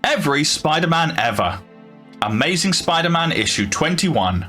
Every Spider-Man ever. Amazing Spider-Man issue 21.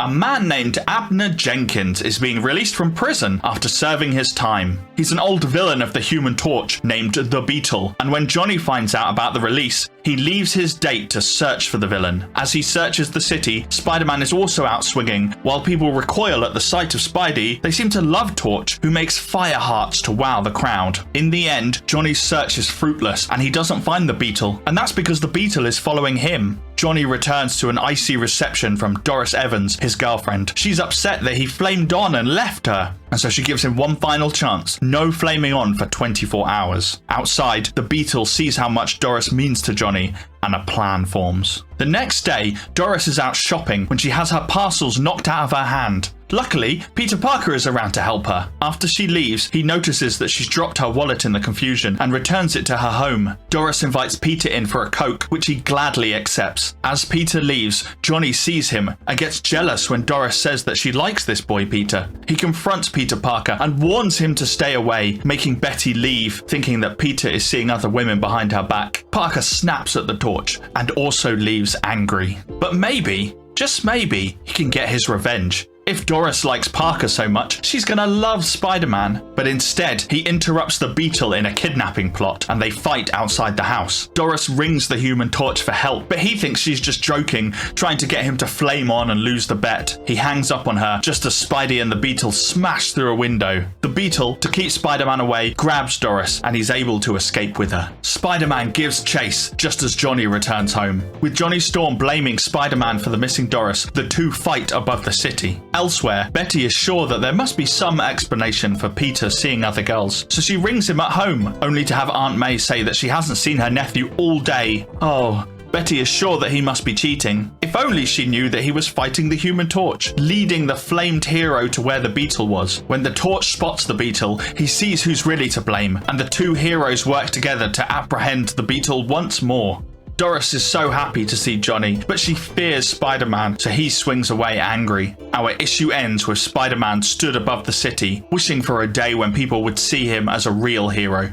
A man named Abner Jenkins is being released from prison after serving his time. He's an old villain of the Human Torch named the Beetle, and when Johnny finds out about the release, he leaves his date to search for the villain. As he searches the city, Spider-Man is also out swinging. While people recoil at the sight of Spidey, they seem to love Torch, who makes fire hearts to wow the crowd. In the end, Johnny's search is fruitless, and he doesn't find the Beetle, and that's because the Beetle is following him. Johnny returns to an icy reception from Doris Evans, his girlfriend. She's upset that he flamed on and left her, and so she gives him one final chance. No flaming on for 24 hours. Outside, the Beetle sees how much Doris means to Johnny, and a plan forms. The next day, Doris is out shopping when she has her parcels knocked out of her hand. Luckily, Peter Parker is around to help her. After she leaves, he notices that she's dropped her wallet in the confusion and returns it to her home. Doris invites Peter in for a Coke, which he gladly accepts. As Peter leaves, Johnny sees him and gets jealous when Doris says that she likes this boy Peter. He confronts Peter Parker and warns him to stay away, making Betty leave, thinking that Peter is seeing other women behind her back. Parker snaps at the torch and also leaves angry. But maybe, just maybe, he can get his revenge. If Doris likes Parker so much, she's gonna love Spider-Man. But instead, he interrupts the Beetle in a kidnapping plot, and they fight outside the house. Doris rings the Human Torch for help, but he thinks she's just joking, trying to get him to flame on and lose the bet. He hangs up on her just as Spidey and the Beetle smash through a window. The Beetle, to keep Spider-Man away, grabs Doris, and he's able to escape with her. Spider-Man gives chase just as Johnny returns home. With Johnny Storm blaming Spider-Man for the missing Doris, the two fight above the city. Elsewhere, Betty is sure that there must be some explanation for Peter seeing other girls, so she rings him at home, only to have Aunt May say that she hasn't seen her nephew all day. Oh, Betty is sure that he must be cheating. If only she knew that he was fighting the Human Torch, leading the flamed hero to where the Beetle was. When the Torch spots the Beetle, he sees who's really to blame, and the two heroes work together to apprehend the Beetle once more. Doris is so happy to see Johnny, but she fears Spider-Man, so he swings away angry. Our issue ends with Spider-Man stood above the city, wishing for a day when people would see him as a real hero.